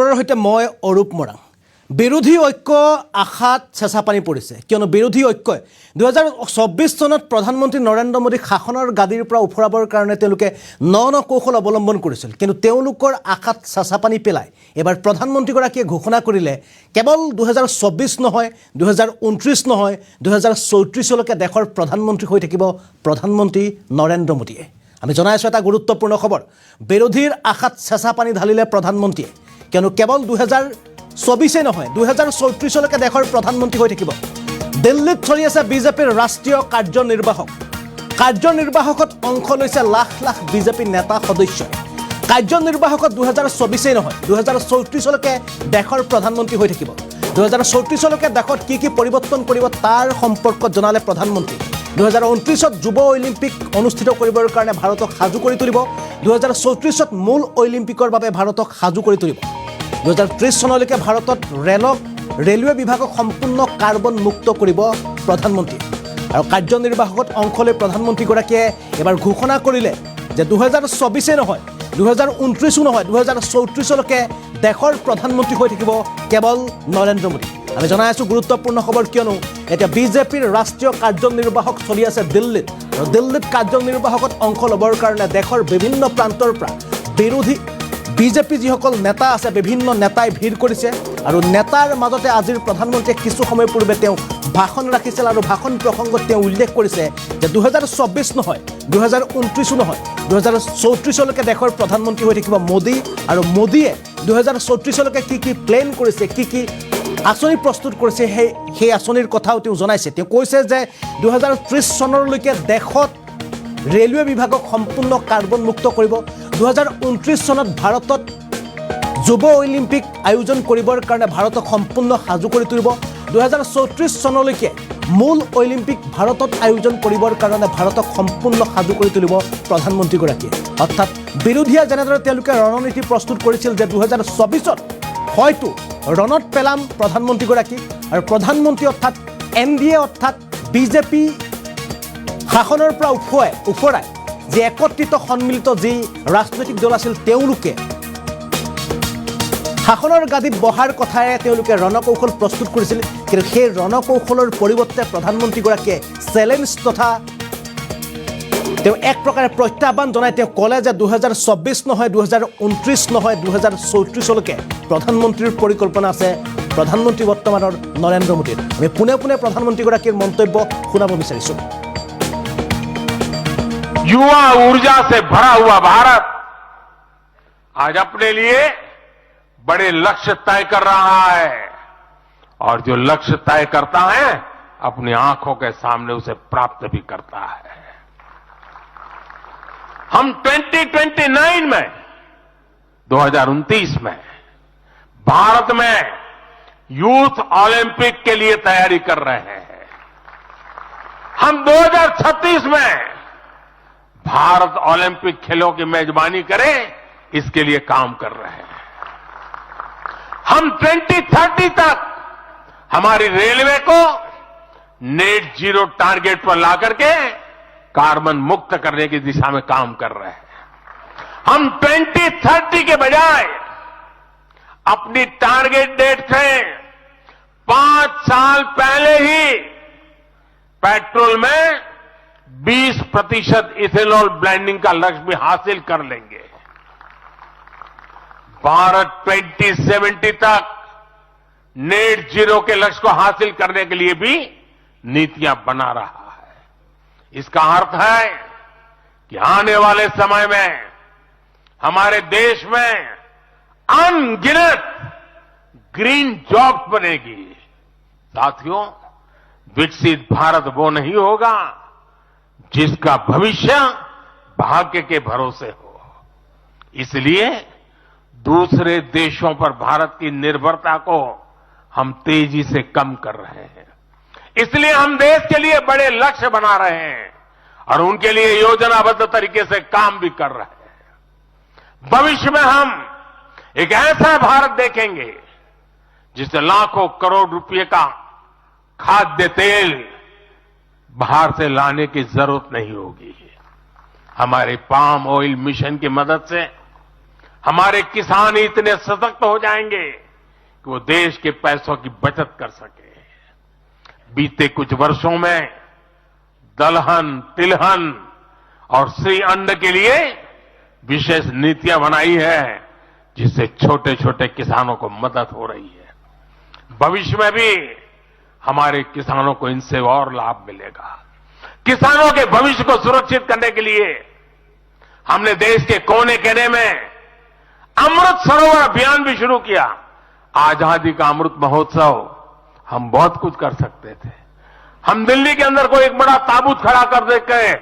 আপোনাৰ সৈতে মই অৰূপ মৰাং। বিৰোধী ঐক্য আশাত চেঁচা পানী পৰিছে, কিয়নো বিৰোধী ঐক্যই 2024 চনত প্ৰধানমন্ত্ৰী নৰেন্দ্ৰ মোদীক শাসনৰ গাদীৰ পৰা উফৰাবৰ কাৰণে তেওঁলোকে ন কৌশল অৱলম্বন কৰিছিল। কিন্তু তেওঁলোকৰ আশাত চেঁচা পানী পেলাই এবাৰ প্ৰধানমন্ত্ৰীগৰাকীয়ে ঘোষণা কৰিলে কেৱল 2024 নহয়, 2029 নহয়, 2034লৈকে দেশৰ প্ৰধানমন্ত্ৰী হৈ থাকিব প্ৰধানমন্ত্ৰী নৰেন্দ্ৰ মোদীয়ে। আমি জনাই আছোঁ এটা গুৰুত্বপূৰ্ণ খবৰ, বিৰোধীৰ আশাত চেঁচা পানী ঢালিলে প্ৰধানমন্ত্ৰীয়ে, কিয়নো কেৱল 2024 নহয়, 2034লৈকে দেশৰ প্ৰধানমন্ত্ৰী হৈ থাকিব। দিল্লীত চলি আছে বিজেপিৰ ৰাষ্ট্ৰীয় কাৰ্যনিৰ্বাহকত অংশ লৈছে লাখ লাখ বিজেপি নেতা সদস্য। কাৰ্যনিৰ্বাহকত 2024 নহয়, 2034লৈকে দেশৰ প্ৰধানমন্ত্ৰী হৈ থাকিব। 2034লৈকে দেশত কি পৰিৱৰ্তন কৰিব তাৰ সম্পৰ্কত জনালে প্ৰধানমন্ত্ৰী। 2029ত যুৱ অলিম্পিক অনুষ্ঠিত কৰিবৰ কাৰণে ভাৰতক সাজু কৰি তুলিব। 2034ত মূল অলিম্পিকৰ বাবে ভাৰতক সাজু কৰি তুলিব। 2030 চনলৈকে ভাৰতত ৰেলৱে বিভাগক সম্পূৰ্ণ কাৰ্বন মুক্ত কৰিব প্ৰধানমন্ত্ৰী। আৰু কাৰ্যনিৰ্বাহকত অংশ লৈ প্ৰধানমন্ত্ৰীগৰাকীয়ে এবাৰ ঘোষণা কৰিলে যে 2024 নহয়, 2029 নহয়, 2034লৈকে দেশৰ প্ৰধানমন্ত্ৰী হৈ থাকিব কেৱল নৰেন্দ্ৰ মোদী। আমি জনাই আছোঁ গুৰুত্বপূৰ্ণ খবৰ, কিয়নো এতিয়া বিজেপিৰ ৰাষ্ট্ৰীয় কাৰ্যনিৰ্বাহক চলি আছে দিল্লীত, আৰু দিল্লীত কাৰ্যনিৰ্বাহকত অংশ ল'বৰ কাৰণে দেশৰ বিভিন্ন প্ৰান্তৰ পৰা বিজেপি যিসকল নেতা আছে, বিভিন্ন নেতাই ভিৰ কৰিছে। আৰু নেতাৰ মাজতে আজিৰ প্ৰধানমন্ত্ৰীয়ে কিছু সময় পূৰ্বে তেওঁ ভাষণ ৰাখিছিল, আৰু ভাষণ প্ৰসংগত তেওঁ উল্লেখ কৰিছে যে 2024 নহয়, 2029 নহয়, 2034লৈকে দেশৰ প্ৰধানমন্ত্ৰী হৈ থাকিব মোদী। আৰু মোদীয়ে 2034লৈকে কি প্লেন কৰিছে, কি আঁচনি প্ৰস্তুত কৰিছে, সেই আঁচনিৰ কথাও তেওঁ জনাইছে। তেওঁ কৈছে যে 2030 চনলৈকে দেশত ৰেলৱে বিভাগক সম্পূৰ্ণ কাৰ্বন মুক্ত কৰিব। 2029 চনত ভাৰতত যুৱ অলিম্পিক আয়োজন কৰিবৰ কাৰণে ভাৰতক সম্পূৰ্ণ সাজু কৰি তুলিব। 2034 চনলৈকে মূল অলিম্পিক ভাৰতত আয়োজন কৰিবৰ কাৰণে ভাৰতক সম্পূৰ্ণ সাজু কৰি তুলিব প্ৰধানমন্ত্ৰীগৰাকীয়ে। অৰ্থাৎ বিৰোধীয়ে যেনেদৰে তেওঁলোকে ৰণনীতি প্ৰস্তুত কৰিছিল যে 2024ত হয়তো ৰণত পেলাম প্ৰধানমন্ত্ৰীগৰাকী, আৰু প্ৰধানমন্ত্ৰী অৰ্থাৎ NDA অৰ্থাৎ বিজেপি শাসনৰ পৰা উফৰাই যি একত্ৰিত সন্মিলিত যি ৰাজনৈতিক দল আছিল, তেওঁলোকে শাসনৰ গাদীত বহাৰ কথাৰে তেওঁলোকে ৰণকৌশল প্ৰস্তুত কৰিছিল। কিন্তু সেই ৰণকৌশলৰ পৰিৱৰ্তে প্ৰধানমন্ত্ৰীগৰাকীয়ে চেলেঞ্জ তথা তেওঁ এক প্ৰকাৰে প্ৰত্যাহ্বান জনাই তেওঁ ক'লে যে 2024 নহয়, 2029 নহয়, 2034লৈকে প্ৰধানমন্ত্ৰীৰ পৰিকল্পনা আছে প্ৰধানমন্ত্ৰী বৰ্তমানৰ নৰেন্দ্ৰ মোদীৰ। আমি পোনে প্ৰধানমন্ত্ৰীগৰাকীৰ মন্তব্য শুনাব বিচাৰিছোঁ। युवा ऊर्जा से भरा हुआ भारत आज अपने लिए बड़े लक्ष्य तय कर रहा है, और जो लक्ष्य तय करता है अपनी आंखों के सामने उसे प्राप्त भी करता है। हम 2029 में 2029 में भारत में यूथ ओलंपिक के लिए तैयारी कर रहे हैं। हम 2036 में भारत ओलंपिक खेलों की मेजबानी करे, इसके लिए काम कर रहे हैं। हम 2030 तक हमारी रेलवे को नेट जीरो टारगेट पर ला करके कार्बन मुक्त करने की दिशा में काम कर रहे हैं। हम 2030 के बजाय अपनी टारगेट डेट से 5 साल पहले ही पेट्रोल में 20% इथेनॉल ब्लेंडिंग का लक्ष्य भी हासिल कर लेंगे। भारत 2070 तक नेट जीरो के लक्ष्य को हासिल करने के लिए भी नीतियां बना रहा है। इसका अर्थ है कि आने वाले समय में हमारे देश में अनगिनत ग्रीन जॉब्स बनेगी। साथियों, विकसित भारत वो नहीं होगा जिसका भविष्य भाग्य के भरोसे हो। इसलिए दूसरे देशों पर भारत की निर्भरता को हम तेजी से कम कर रहे हैं। इसलिए हम देश के लिए बड़े लक्ष्य बना रहे हैं और उनके लिए योजनाबद्ध तरीके से काम भी कर रहे हैं। भविष्य में हम एक ऐसा भारत देखेंगे जिसे लाखों करोड़ रुपए का खाद्य तेल बाहर से लाने की जरूरत नहीं होगी। हमारे पाम ऑयल मिशन की मदद से हमारे किसान ही इतने सशक्त हो जाएंगे कि वो देश के पैसों की बचत कर सके। बीते कुछ वर्षों में दलहन, तिलहन और श्री अन्न के लिए विशेष नीतियां बनाई है, जिससे छोटे छोटे किसानों को मदद हो रही है। भविष्य में भी हमारे किसानों को इनसे और लाभ मिलेगा। किसानों के भविष्य को सुरक्षित करने के लिए हमने देश के कोने कोने में अमृत सरोवर अभियान भी शुरू किया। आजादी का अमृत महोत्सव, हम बहुत कुछ कर सकते थे। हम दिल्ली के अंदर कोई एक बड़ा ताबूत खड़ा कर देते हैं।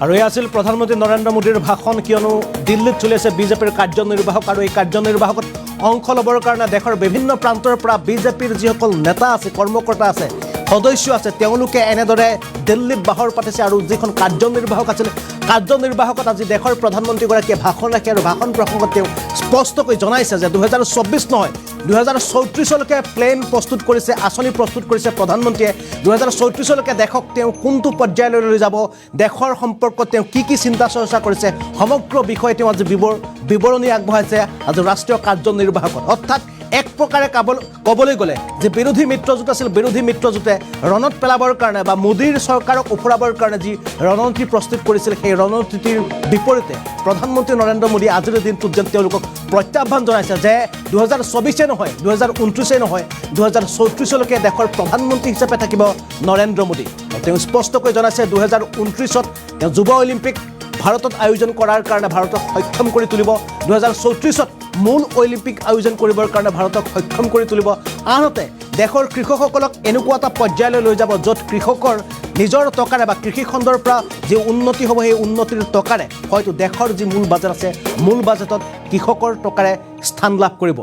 আৰু এয়া আছিল প্ৰধানমন্ত্ৰী নৰেন্দ্ৰ মোদীৰ ভাষণ, কিয়নো দিল্লীত চলি আছে বিজেপিৰ কাৰ্যনিৰ্বাহক, আৰু এই কাৰ্যনিৰ্বাহকত অংশ ল'বৰ কাৰণে দেশৰ বিভিন্ন প্ৰান্তৰ পৰা বিজেপিৰ যিসকল নেতা আছে, কৰ্মকৰ্তা আছে, সদস্য আছে, তেওঁলোকে এনেদৰে দিল্লীত বাহৰ পাতিছে। আৰু যিখন কাৰ্যনিৰ্বাহক আছিল, কাৰ্যনিৰ্বাহকত আজি দেশৰ প্ৰধানমন্ত্ৰীগৰাকীয়ে ভাষণ ৰাখে, আৰু ভাষণ প্ৰসংগত তেওঁ স্পষ্টকৈ জনাইছে যে 2024 নহয় 2034লৈকে প্লেন প্ৰস্তুত কৰিছে, আঁচনি প্ৰস্তুত কৰিছে প্ৰধানমন্ত্ৰীয়ে। 2034লৈকে দেশক তেওঁ কোনটো পৰ্যায়লৈ লৈ যাব, দেশৰ সম্পৰ্কত তেওঁ কি কি চিন্তা চৰ্চা কৰিছে, সমগ্ৰ বিষয়ে তেওঁ আজি বিৱৰণী আগবঢ়াইছে আজি ৰাষ্ট্ৰীয় কাৰ্যনিৰ্বাহকত। অৰ্থাৎ এক প্ৰকাৰে ক'বলৈ গ'লে যে বিৰোধী মিত্ৰজোঁট আছিল, বিৰোধী মিত্ৰজোঁটে ৰণত পেলাবৰ কাৰণে বা মোদীৰ চৰকাৰক ওফৰাবৰ কাৰণে যি ৰণনীতি প্ৰস্তুত কৰিছিল, সেই ৰণনীতিৰ বিপৰীতে প্ৰধানমন্ত্ৰী নৰেন্দ্ৰ মোদী আজিৰ দিনটোত যেন তেওঁলোকক প্ৰত্যাহ্বান জনাইছে যে 2024 নহয়, 2029 নহয়, 2034লৈকে দেশৰ প্ৰধানমন্ত্ৰী হিচাপে থাকিব নৰেন্দ্ৰ মোদী। তেওঁ স্পষ্টকৈ জনাইছে 2029ত তেওঁ যুৱ অলিম্পিক ভাৰতত আয়োজন কৰাৰ কাৰণে ভাৰতক সক্ষম কৰি তুলিব। 2034ত মূল অলিম্পিক আয়োজন কৰিবৰ কাৰণে ভাৰতক সক্ষম কৰি তুলিব। আনহাতে দেশৰ কৃষকসকলক এনেকুৱা এটা পৰ্যায়লৈ লৈ যাব য'ত কৃষকৰ নিজৰ টকাৰে বা কৃষি খণ্ডৰ পৰা যি উন্নতি হ'ব, সেই উন্নতিৰ টকাৰে হয়তো দেশৰ যি মূল বাজেট আছে, মূল বাজেটত কৃষকৰ টকাৰে স্থান লাভ কৰিব।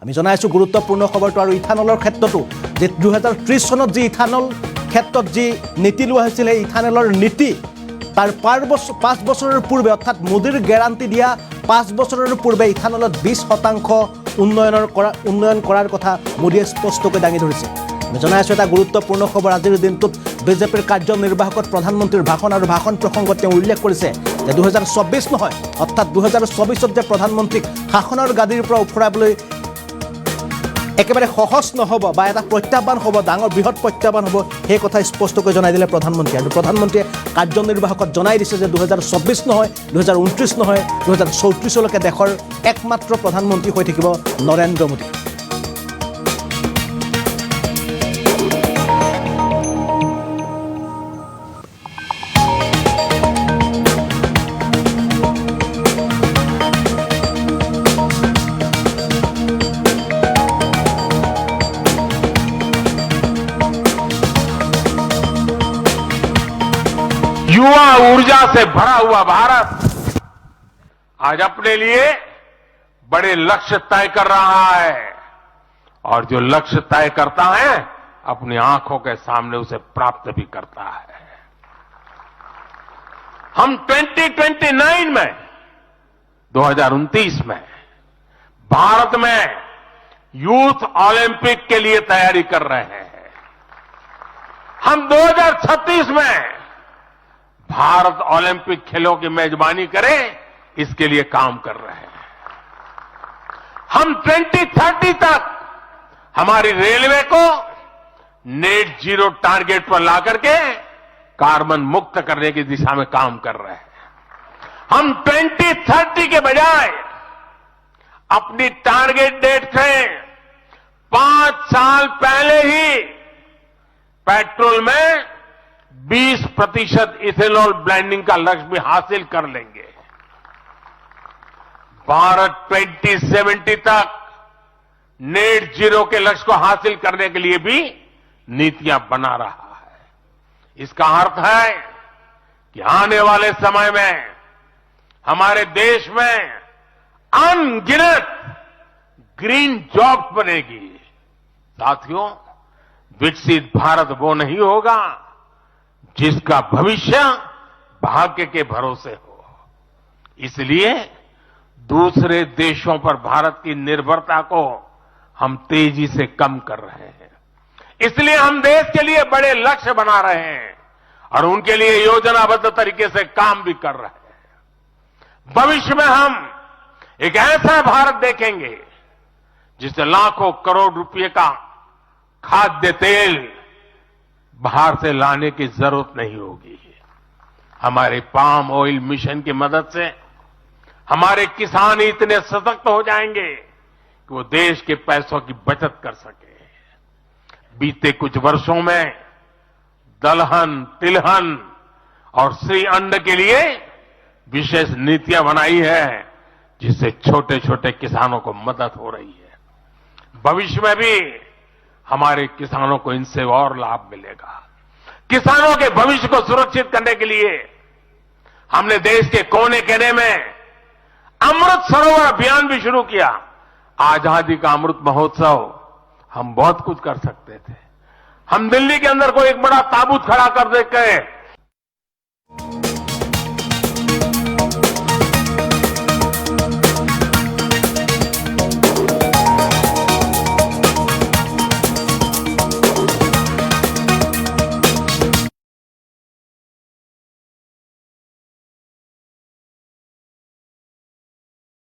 আমি জনাইছোঁ গুৰুত্বপূৰ্ণ খবৰটো। আৰু ইথানলৰ ক্ষেত্ৰতো যে 2030 চনত যি ইথানল ক্ষেত্ৰত যি নীতি লোৱা হৈছিল, সেই ইথানলৰ নীতি তাৰ 5 বছৰৰ পূৰ্বে, অৰ্থাৎ মোদীৰ গেৰাণ্টি দিয়া 5 বছৰৰ পূৰ্বে ইথানলত 20% উন্নয়ন কৰাৰ কথা মোদীয়ে স্পষ্টকৈ দাঙি ধৰিছে। আমি জনাই আছোঁ এটা গুৰুত্বপূৰ্ণ খবৰ। আজিৰ দিনটোত বিজেপিৰ কাৰ্যনিৰ্বাহকত প্ৰধানমন্ত্ৰীৰ ভাষণ আৰু ভাষণ প্ৰসংগত তেওঁ উল্লেখ কৰিছে যে 2024 নহয়, অৰ্থাৎ 2024ত যে প্ৰধানমন্ত্ৰীক শাসনৰ গাদীৰ পৰা উফৰাবলৈ একেবাৰে সহজ নহ'ব বা এটা প্ৰত্যাহ্বান হ'ব, ডাঙৰ বৃহৎ প্ৰত্যাহ্বান হ'ব, সেই কথা স্পষ্টকৈ জনাই দিলে প্ৰধানমন্ত্ৰীয়ে। আৰু প্ৰধানমন্ত্ৰীয়ে কাৰ্যনিৰ্বাহকত জনাই দিছে যে 2024 নহয়, 2029 নহয়, 2034লৈকে দেশৰ একমাত্ৰ প্ৰধানমন্ত্ৰী হৈ থাকিব নৰেন্দ্ৰ মোদী। युवा ऊर्जा से भरा हुआ भारत आज अपने लिए बड़े लक्ष्य तय कर रहा है, और जो लक्ष्य तय करता है अपनी आंखों के सामने उसे प्राप्त भी करता है। हम 2029 में 2029 में भारत में यूथ ओलंपिक के लिए तैयारी कर रहे हैं। हम 2036 में भारत ओलंपिक खेलों की मेजबानी करे, इसके लिए काम कर रहे हैं। हम 2030 तक हमारी रेलवे को नेट जीरो टारगेट पर ला करके कार्बन मुक्त करने की दिशा में काम कर रहे हैं। हम 2030 के बजाय अपनी टारगेट डेट से 5 साल पहले ही पेट्रोल में 20% इथेनॉल ब्लेंडिंग का लक्ष्य भी हासिल कर लेंगे। भारत 2070 तक नेट जीरो के लक्ष्य को हासिल करने के लिए भी नीतियां बना रहा है। इसका अर्थ है कि आने वाले समय में हमारे देश में अनगिनत ग्रीन जॉब्स बनेगी। साथियों, विकसित भारत वो नहीं होगा जिसका भविष्य भाग्य के भरोसे हो। इसलिए दूसरे देशों पर भारत की निर्भरता को हम तेजी से कम कर रहे हैं। इसलिए हम देश के लिए बड़े लक्ष्य बना रहे हैं और उनके लिए योजनाबद्ध तरीके से काम भी कर रहे हैं। भविष्य में हम एक ऐसा भारत देखेंगे जिससे लाखों करोड़ रुपए का खाद्य तेल बाहर से लाने की जरूरत नहीं होगी। हमारे पाम ऑयल मिशन की मदद से हमारे किसान इतने सशक्त हो जाएंगे कि वो देश के पैसों की बचत कर सके। बीते कुछ वर्षों में दलहन, तिलहन और श्री अन्न के लिए विशेष नीतियां बनाई है, जिससे छोटे छोटे किसानों को मदद हो रही है। भविष्य में भी हमारे किसानों को इनसे और लाभ मिलेगा। किसानों के भविष्य को सुरक्षित करने के लिए हमने देश के कोने कोने में अमृत सरोवर अभियान भी शुरू किया। आजादी का अमृत महोत्सव, हम बहुत कुछ कर सकते थे। हम दिल्ली के अंदर कोई एक बड़ा ताबूत खड़ा कर देते